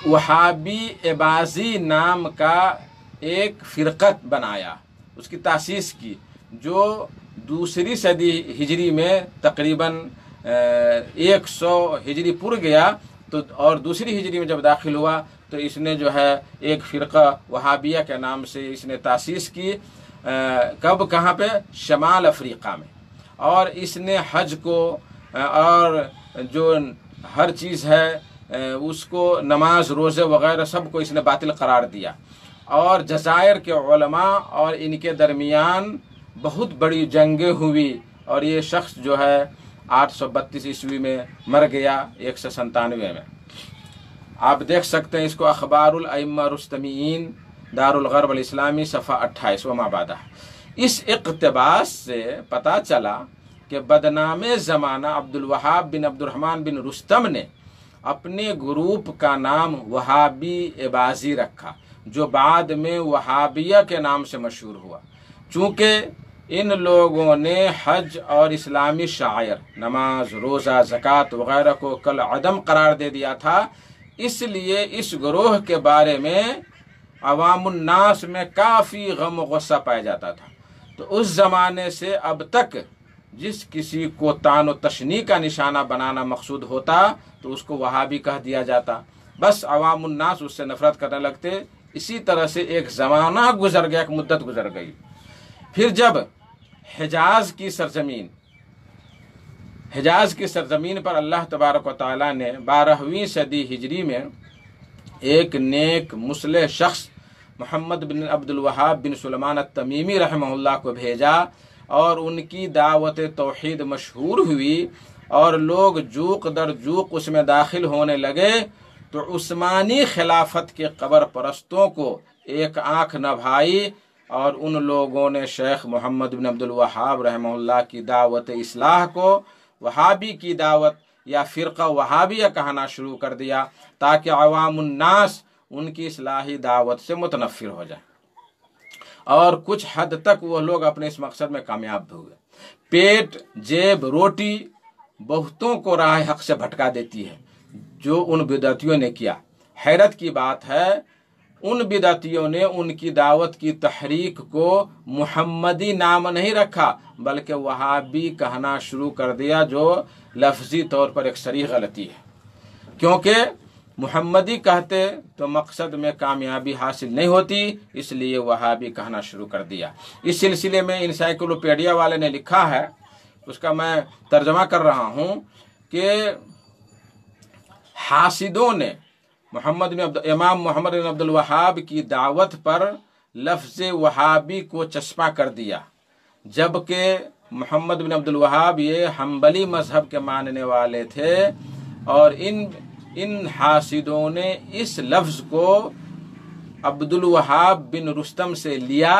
وہابی اباضی نام کا ایک فرقت بنایا، اس کی تاسیس کی، جو دوسری صدی ہجری میں تقریباً 100 ہجری پر گیا تو، اور دوسری ہجری میں جب داخل ہوا تو اس نے جو ہے ایک فرقہ وہابیہ کے نام سے اس نے تاسیس کی. کب، کہاں پہ؟ شمال افریقہ میں. اور اس نے حج کو اور جو ہر چیز ہے اس کو، نماز، روزے وغیرہ سب کو اس نے باطل قرار دیا. اور جزائر کے علماء اور ان کے درمیان بہت بڑی جنگیں ہوئی، اور یہ شخص جو ہے 832 عیسوی میں مر گیا 197 میں. آپ دیکھ سکتے ہیں اس کو، اخبار الائمہ رستمیین، دار الغرب الاسلامی، صفحہ 28 وما بعدہ. اس اقتباس سے پتہ چلا کہ بدنام زمانہ عبد الوہاب بن عبد الرحمن بن رستم نے اپنے گروپ کا نام وہابی اباضی رکھا، جو بعد میں وہابیہ کے نام سے مشہور ہوا. چونکہ ان لوگوں نے حج اور اسلامی شعائر، نماز، روزہ، زکوٰۃ وغیرہ کو کل عدم قرار دے دیا تھا، اس لیے اس گروہ کے بارے میں عوام الناس میں کافی غم و غصہ پایا جاتا تھا۔ تو اس زمانے سے اب تک جس کسی کو طعن و تشنیع کا نشانہ بنانا مقصود ہوتا تو اس کو وہابی کہہ دیا جاتا، بس عوام الناس اس سے نفرت کرنے لگتے۔ اسی طرح سے ایک زمانہ گزر گیا، ایک مدت گزر گئی۔ پھر جب حجاز کی سرزمین پر اللہ تبارک و تعالیٰ نے 12ویں صدی ہجری میں ایک نیک مصلح شخص محمد بن عبد الوہاب بن سلیمان التمیمی رحمہ اللہ کو بھیجا اور ان کی دعوت توحید مشہور ہوئی اور لوگ جوق در جوق اس میں داخل ہونے لگے، تو عثمانی خلافت کے قبر پرستوں کو ایک آنکھ نہ بھائی اور ان لوگوں نے شیخ محمد بن عبد الوہاب رحمہ اللہ کی دعوت اصلاح کو وہابی کی دعوت یا فرقہ وہابیہ کہنا شروع کر دیا، تاکہ عوام الناس ان کی اصلاحی دعوت سے متنفر ہو جائیں، اور کچھ حد تک وہ لوگ اپنے اس مقصد میں کامیاب ہوئے۔ پیٹ، جیب، روٹی بہتوں کو راہ حق سے بھٹکا دیتی ہے، جو ان بدعتیوں نے کیا۔ حیرت کی بات ہے، ان بدعتیوں نے ان کی دعوت کی تحریک کو محمدی نام نہیں رکھا بلکہ وہابی کہنا شروع کر دیا، جو لفظی طور پر ایک صریح غلطی ہے، کیونکہ محمدی کہتے تو مقصد میں کامیابی حاصل نہیں ہوتی، اس لیے وہابی کہنا شروع کر دیا۔ اس سلسلے میں انسائکلوپیڈیا والے نے لکھا ہے، اس کا میں ترجمہ کر رہا ہوں کہ حاسدوں نے امام محمد بن عبد الوہاب کی دعوت پر لفظ وہابی کو چسپاں کر دیا، جبکہ محمد بن عبد الوہاب یہ حنبلی مذہب کے ماننے والے تھے، اور ان حاسدوں نے اس لفظ کو عبد الوہاب بن رستم سے لیا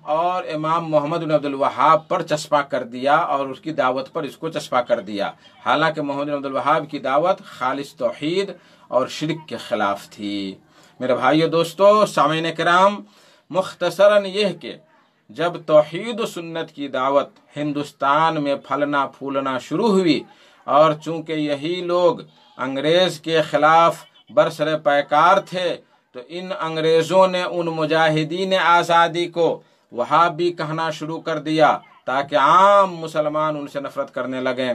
اور امام محمد بن عبد الوہاب پر چسپاں کر دیا اور اس کی دعوت پر اس کو چسپاں کر دیا، حالانکہ محمد بن عبد الوہاب کی دعوت خالص توحید اور شرک کے خلاف تھی۔ میرے بھائیو، دوستو، سامعین کرام، مختصراً یہ کہ جب توحید و سنت کی دعوت ہندوستان میں پھلنا پھولنا شروع ہوئی، اور چونکہ یہی لوگ انگریز کے خلاف برسر پیکار تھے، تو ان انگریزوں نے ان مجاہدین آزادی کو وہابی کہنا شروع کر دیا تاکہ عام مسلمان ان سے نفرت کرنے لگیں،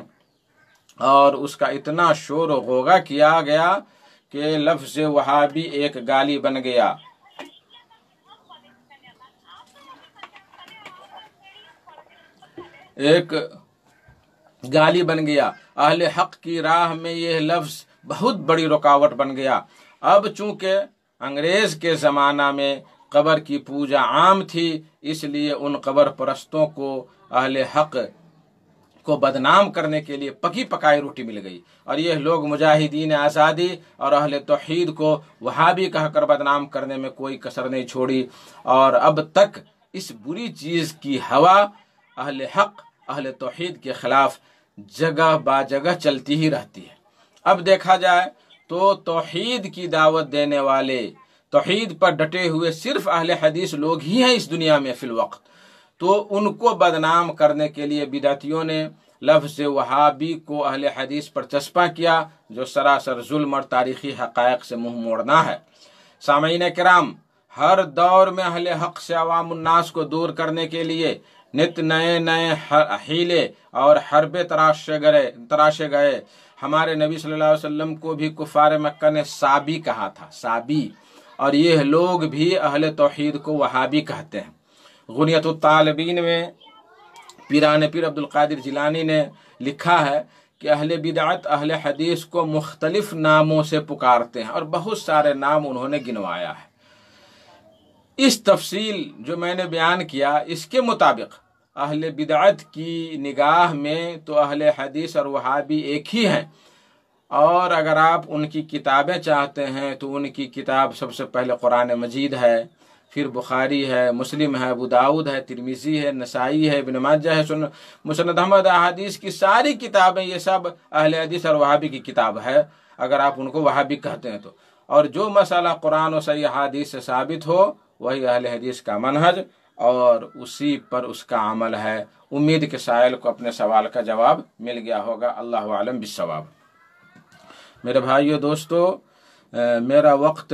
اور اس کا اتنا شور و غوغا کیا گیا کہ لفظ وہابی ایک گالی بن گیا۔ اہل حق کی راہ میں یہ لفظ بہت بڑی رکاوٹ بن گیا۔ اب چونکہ انگریز کے زمانہ میں قبر کی پوجا عام تھی، اس لیے ان قبر پرستوں کو اہل حق کو بدنام کرنے کے لیے پکی پکائی روٹی مل گئی، اور یہ لوگ مجاہدین آزادی اور اہل توحید کو وہابی کہہ کر بدنام کرنے میں کوئی کسر نہیں چھوڑی، اور اب تک اس بری چیز کی ہوا اہل حق اہل توحید کے خلاف جگہ با جگہ چلتی ہی رہتی ہے۔ اب دیکھا جائے تو توحید کی دعوت دینے والے، توحید پر ڈٹے ہوئے صرف اہل حدیث لوگ ہی ہیں اس دنیا میں فی الوقت، تو ان کو بدنام کرنے کے لیے بدعتیوں نے لفظ وہابی کو اہل حدیث پر چسپاں کیا، جو سراسر ظلم اور تاریخی حقائق سے منہ موڑنا ہے۔ سامعین کرام، ہر دور میں اہل حق سے عوام الناس کو دور کرنے کے لیے نت نئے حیلے اور حربے تراشے گئے۔ ہمارے نبی صلی اللہ علیہ وسلم کو بھی کفار مکہ نے صابی کہا تھا، صابی، اور یہ لوگ بھی اہل توحید کو وہابی کہتے ہیں۔ غنیت الطالبین میں پیران پیر عبد القادر جیلانی نے لکھا ہے کہ اہل بدعت اہل حدیث کو مختلف ناموں سے پکارتے ہیں، اور بہت سارے نام انہوں نے گنوایا ہے۔ اس تفصیل جو میں نے بیان کیا، اس کے مطابق اہل بدعت کی نگاہ میں تو اہل حدیث اور وہابی ایک ہی ہیں، اور اگر آپ ان کی کتابیں چاہتے ہیں تو ان کی کتاب سب سے پہلے قرآن مجید ہے، پھر بخاری ہے، مسلم ہے، ابو داؤد ہے، ترمذی ہے، نسائی ہے، ابن ماجہ ہے، مسند احمد، احادیث کی ساری کتابیں، یہ سب اہل حدیث اور وہابی کی کتاب ہے، اگر آپ ان کو وہابی کہتے ہیں تو۔ اور جو مسئلہ قرآن و صحیح حدیث سے ثابت ہو وہی اہل حدیث کا منہج اور اسی پر اس کا عمل ہے۔ امید کے سائل کو اپنے سوال کا جواب مل گیا ہوگا۔ اللہ اعلم بالصواب۔ میرے بھائیو دوستو، میرا وقت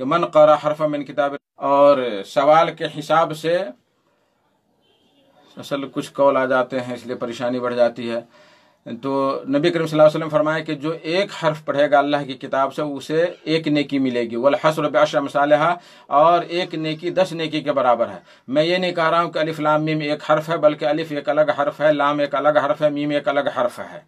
کہ من قرأ حرف من کتاب، اور سوال کے حساب سے اصل کچھ قول آ جاتے ہیں اس لیے پریشانی بڑھ جاتی ہے، تو نبی کریم صلی اللہ علیہ وسلم فرمائے کہ جو ایک حرف پڑھے گا اللہ کی کتاب سے اسے ایک نیکی ملے گی، والحسر بعشر امثالها، اور ایک نیکی 10 نیکی کے برابر ہے۔ میں یہ نہیں کہہ رہا ہوں کہ الف لام میم ایک حرف ہے، بلکہ الف ایک الگ حرف ہے، لام ایک الگ حرف ہے، میم ایک الگ حرف ہے۔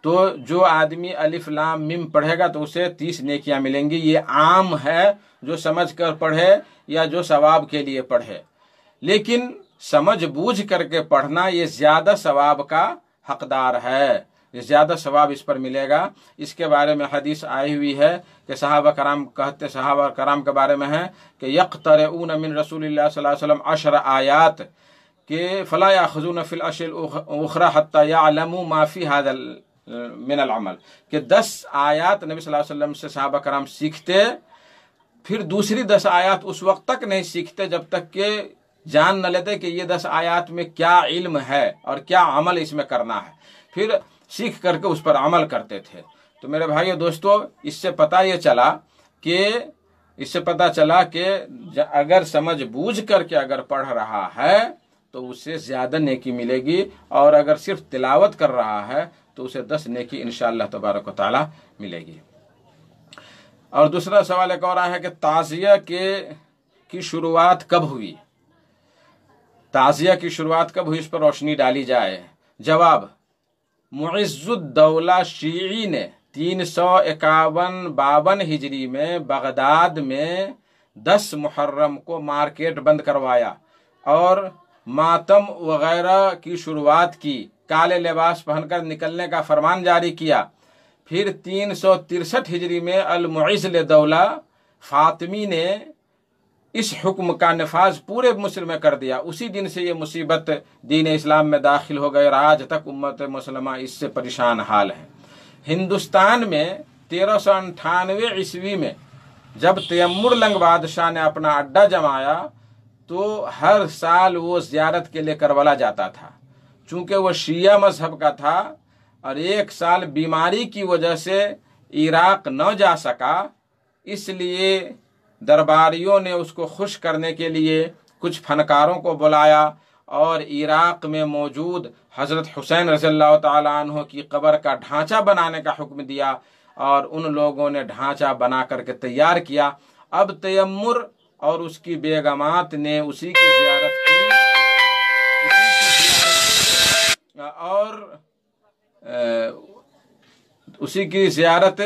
تو جو آدمی الف لام میم پڑھے گا تو اسے 30 نیکیاں ملیں گی۔ یہ عام ہے جو سمجھ کر پڑھے یا جو ثواب کے لیے پڑھے، لیکن سمجھ بوجھ کر کے پڑھنا یہ زیادہ ثواب کا حقدار ہے، یہ زیادہ ثواب اس پر ملے گا۔ اس کے بارے میں حدیث آئی ہوئی ہے کہ صحابہ کرام کے بارے میں ہے کہ یقترؤون من رسول اللہ صلی اللہ علیہ وسلم 10 آیات کہ فلا یاخذون فی الاشیاء الاخری حتی یعلموا ما فی هذا من العمل، کہ 10 آیات نبی صلی اللہ علیہ وسلم سے صحابہ کرام سیکھتے، پھر دوسری 10 آیات اس وقت تک نہیں سیکھتے جب تک کہ جان نہ لیتے کہ یہ 10 آیات میں کیا علم ہے اور کیا عمل اس میں کرنا ہے، پھر سیکھ کر کے اس پر عمل کرتے تھے۔ تو میرے بھائیو دوستو، اس سے پتہ چلا کہ اگر سمجھ بوجھ کر کے اگر پڑھ رہا ہے تو اسے زیادہ نیکی ملے گی، اور اگر صرف تلاوت کر رہا ہے تو اسے 10 نیکی انشاءاللہ تبارک و تعالی ملے گی۔ اور دوسرا سوال ایک اور ہے کہ تعزیہ کی شروعات کب ہوئی؟ تعزیہ کی شروعات کب ہوئی، اس پر روشنی ڈالی جائے۔ جواب، معز الدولہ شیعی نے 351-52 ہجری میں بغداد میں 10 محرم کو مارکیٹ بند کروایا اور ماتم وغیرہ کی شروعات کی، کالے لباس پہن کر نکلنے کا فرمان جاری کیا۔ پھر 363 ہجری میں المعز الدولہ فاطمی نے اس حکم کا نفاذ پورے مصر میں کر دیا۔ اسی دن سے یہ مصیبت دین اسلام میں داخل ہو گئی اور آج تک امت مسلمہ اس سے پریشان حال ہے۔ ہندوستان میں 1398 عیسوی میں جب تیمور لنگ بادشاہ نے اپنا اڈا جمایا تو ہر سال وہ زیارت کے لیے کربلا جاتا تھا۔ چونکہ وہ شیعہ مذہب کا تھا اور ایک سال بیماری کی وجہ سے عراق نہ جا سکا، اس لیے درباریوں نے اس کو خوش کرنے کے لیے کچھ فنکاروں کو بلایا اور عراق میں موجود حضرت حسین رضی اللہ تعالیٰ عنہ کی قبر کا ڈھانچہ بنانے کا حکم دیا، اور ان لوگوں نے ڈھانچہ بنا کر کے تیار کیا۔ اب تیمور اور اس کی بیگمات نے اسی کی زیارت کی اور اسی کی زیارت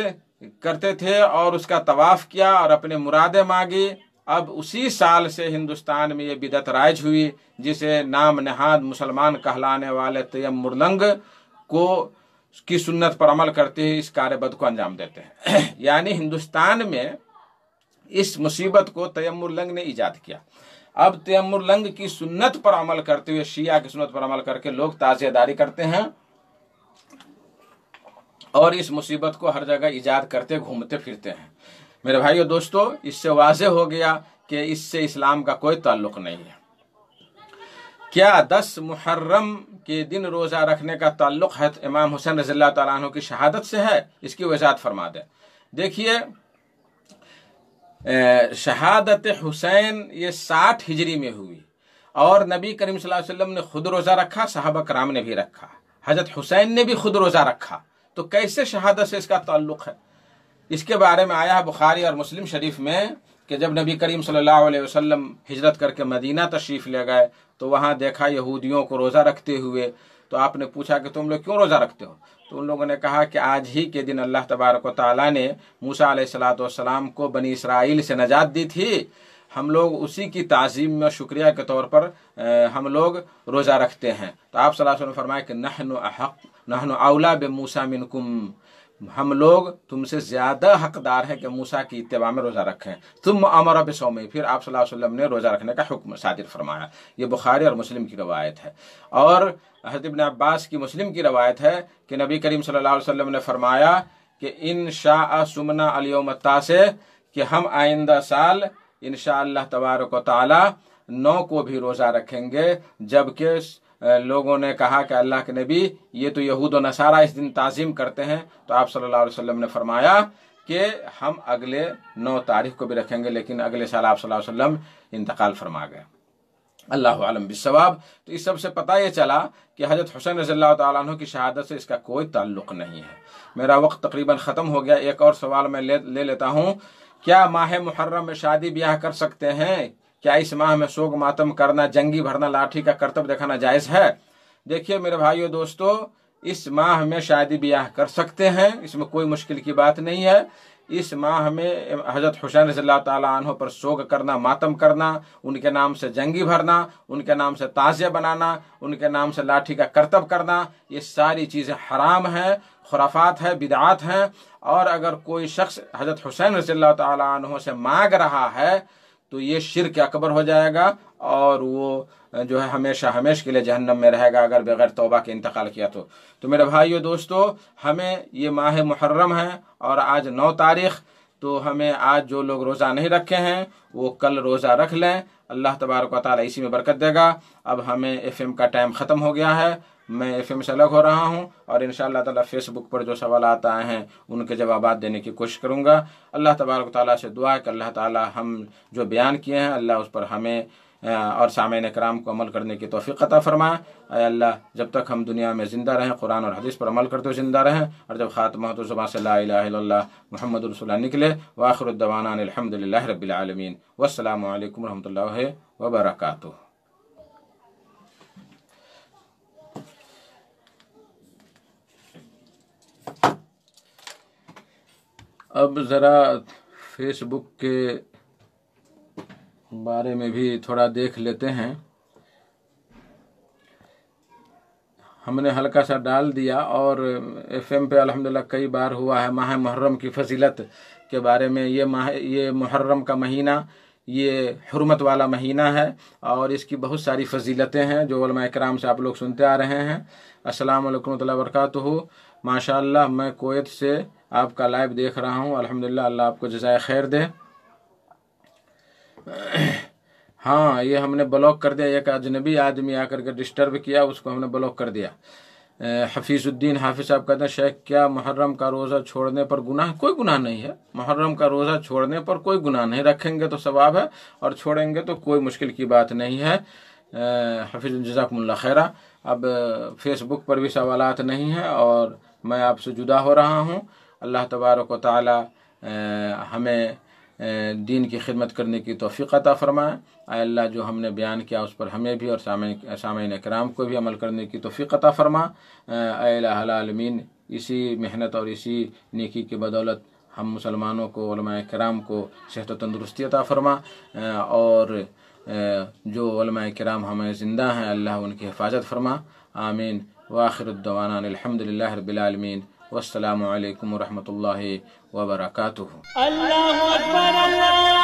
کرتے تھے اور اس کا طواف کیا اور اپنے مرادیں مانگی۔ اب اسی سال سے ہندوستان میں یہ بدعت رائج ہوئی جسے نام نہاد مسلمان کہلانے والے تیمور لنگ کی سنت پر عمل کرتے ہوئے اس کار بد کو انجام دیتے ہیں۔ یعنی ہندوستان میں اس مصیبت کو تیمور لنگ نے ایجاد کیا۔ اب تیمور لنگ کی سنت پر عمل کرتے ہوئے، شیعہ کی سنت پر عمل کر کے لوگ تعزیہ داری کرتے ہیں اور اس مصیبت کو ہر جگہ ایجاد کرتے گھومتے پھرتے ہیں۔ میرے بھائیو دوستو، اس سے واضح ہو گیا کہ اس سے اسلام کا کوئی تعلق نہیں ہے۔ کیا 10 محرم کے دن روزہ رکھنے کا تعلق ہے امام حسین رضی اللہ تعالیٰ عنہ کی شہادت سے ہے؟ اس کی وضاحت فرما دیں۔ دیکھیے، شہادت حسین یہ 60 ہجری میں ہوئی اور نبی کریم صلی اللہ علیہ وسلم نے خود روزہ رکھا، صحابہ کرام نے بھی رکھا، حضرت حسین نے بھی خود روزہ رکھا، تو کیسے شہادت سے اس کا تعلق ہے؟ اس کے بارے میں آیا ہے بخاری اور مسلم شریف میں کہ جب نبی کریم صلی اللہ علیہ وسلم ہجرت کر کے مدینہ تشریف لے گئے تو وہاں دیکھا یہودیوں کو روزہ رکھتے ہوئے، تو آپ نے پوچھا کہ تم لوگ کیوں روزہ رکھتے ہو؟ تو ان لوگوں نے کہا کہ آج ہی کے دن اللہ تبارک و تعالیٰ نے موسیٰ علیہ السلام کو بنی اسرائیل سے نجات دی تھی، ہم لوگ اسی کی تعظیم میں شکریہ کے طور پر ہم لوگ روزہ رکھتے ہیں۔ تو آپ صلی اللہ علیہ وسلم نے فرمایا کہ نحن اولا بموسیٰ منکم، ہم لوگ تم سے زیادہ حقدار ہیں کہ موسیٰ کی اتباع میں روزہ رکھیں۔ ثم امر بصوم، پھر آپ صلی اللہ علیہ وسلم نے روزہ رکھنے کا حکم صادر فرمایا۔ یہ بخاری اور مسلم کی روایت ہے۔ اور حضرت ابن عباس کی مسلم کی روایت ہے کہ نبی کریم صلی اللہ علیہ وسلم نے فرمایا کہ ان شاء سمنا الیوم التاسع، کہ ہم آئندہ سال انشاءاللہ تبارک و تعالی 9 کو بھی روزہ رکھیں گے۔ جبکہ لوگوں نے کہا کہ اللہ کے نبی، یہ تو یہود و نصارہ اس دن تعظیم کرتے ہیں، تو آپ صلی اللہ علیہ وسلم نے فرمایا کہ ہم اگلے 9 تاریخ کو بھی رکھیں گے، لیکن اگلے سال آپ صلی اللہ علیہ وسلم انتقال فرما گئے، اللہ عالم بالصواب۔ تو اس سب سے پتہ یہ چلا کہ حضرت حسین رضی اللہ تعالیٰ عنہ کی شہادت سے اس کا کوئی تعلق نہیں ہے۔ میرا وقت تقریباً ختم ہو گیا، ایک اور سوال میں لے لیتا ہوں، کیا ماہ محرم میں شادی بیاہ کر سکتے ہیں؟ کیا اس ماہ میں سوگ ماتم کرنا، جنگی بھرنا، لاٹھی کا کرتب دکھانا جائز ہے؟ دیکھیے میرے بھائیو دوستو، اس ماہ میں شادی بیاہ کر سکتے ہیں، اس میں کوئی مشکل کی بات نہیں ہے۔ اس ماہ میں حضرت حسین رضی اللہ تعالیٰ عنہ پر سوگ کرنا، ماتم کرنا، ان کے نام سے جنگی بھرنا، ان کے نام سے تعزیہ بنانا، ان کے نام سے لاٹھی کا کرتب کرنا، یہ ساری چیزیں حرام ہیں، خرافات ہیں، بدعات ہیں۔ اور اگر کوئی شخص حضرت حسین رضی اللہ تعالیٰ عنہ سے مانگ رہا ہے تو یہ شرک اکبر ہو جائے گا، اور وہ جو ہے ہمیشہ کے لیے جہنم میں رہے گا اگر بغیر توبہ کے انتقال کیا تو میرے بھائیو دوستو، ہمیں یہ ماہ محرم ہے اور آج 9 تاریخ، تو ہمیں آج جو لوگ روزہ نہیں رکھے ہیں وہ کل روزہ رکھ لیں، اللہ تبارک و تعالیٰ اسی میں برکت دے گا۔ اب ہمیں FM کا ٹائم ختم ہو گیا ہے، میں FM سے الگ ہو رہا ہوں، اور انشاءاللہ تعالیٰ فیس بک پر جو سوالات آئے ہیں ان کے جوابات دینے کی کوشش کروں گا۔ اللہ تبارک و تعالیٰ سے دعا ہے کہ اللہ تعالیٰ ہم جو بیان کیے ہیں اللہ اس پر ہمیں اور سامعین کرام کو عمل کرنے کی توفیق عطا فرمائے۔ اے اللہ، جب تک ہم دنیا میں زندہ رہیں قرآن اور حدیث پر عمل کرتے ہوئے زندہ رہیں، اور جب خاتمہ ہو تو زبان سے لا الہ الا اللہ محمد رسول اللہ نکلے۔ وآخر الدعوانا الحمد للہ رب العالمین، والسلام علیکم ورحمۃ اللہ وبرکاتہ۔ اب ذرا فیس بک کے بارے میں بھی تھوڑا دیکھ لیتے ہیں۔ ہم نے ہلکا سا ڈال دیا، اور FM پہ الحمدللہ کئی بار ہوا ہے ماہ محرم کی فضیلت کے بارے میں۔ یہ محرم کا مہینہ یہ حرمت والا مہینہ ہے، اور اس کی بہت ساری فضیلتیں ہیں جو علماء کرام سے آپ لوگ سنتے آ رہے ہیں۔ السلام علیکم ورحمۃ اللہ وبرکاتہ۔ ماشاءاللہ میں کویت سے آپ کا لائیو دیکھ رہا ہوں، الحمدللہ، اللہ آپ کو جزائے خیر دے۔ ہاں، یہ ہم نے بلاک کر دیا، ایک اجنبی آدمی آ کر کے ڈسٹرب کیا، اس کو ہم نے بلاک کر دیا۔ حفیظ الدین حافظ صاحب کہتے ہیں شیخ کیا محرم کا روزہ چھوڑنے پر گناہ؟ کوئی گناہ نہیں ہے، محرم کا روزہ چھوڑنے پر کوئی گناہ نہیں، رکھیں گے تو ثواب ہے اور چھوڑیں گے تو کوئی مشکل کی بات نہیں ہے۔ حفیظ جزاکم اللہ خیرہ۔ اب فیس بک پر بھی سوالات نہیں ہیں اور میں آپ سے جدا ہو رہا ہوں۔ اللہ تبارک و تعالی ہمیں دین کی خدمت کرنے کی توفیق عطا فرمائے۔ اے اللہ، جو ہم نے بیان کیا اس پر ہمیں بھی اور سامعین کرام کو بھی عمل کرنے کی توفیق عطا فرما۔ اے الہ العالمین، اسی محنت اور اسی نیکی کی بدولت ہم مسلمانوں کو، علماء کرام کو صحت و تندرستی عطا فرما، اور جو علماء کرام ہمیں زندہ ہیں اللہ ان کی حفاظت فرما، آمین۔ وآخر الدعوانا الحمد للہ رب العالمین، والسلام علیکم ورحمۃ اللہ وبرکاتہ۔ اللہ اکبر اللہ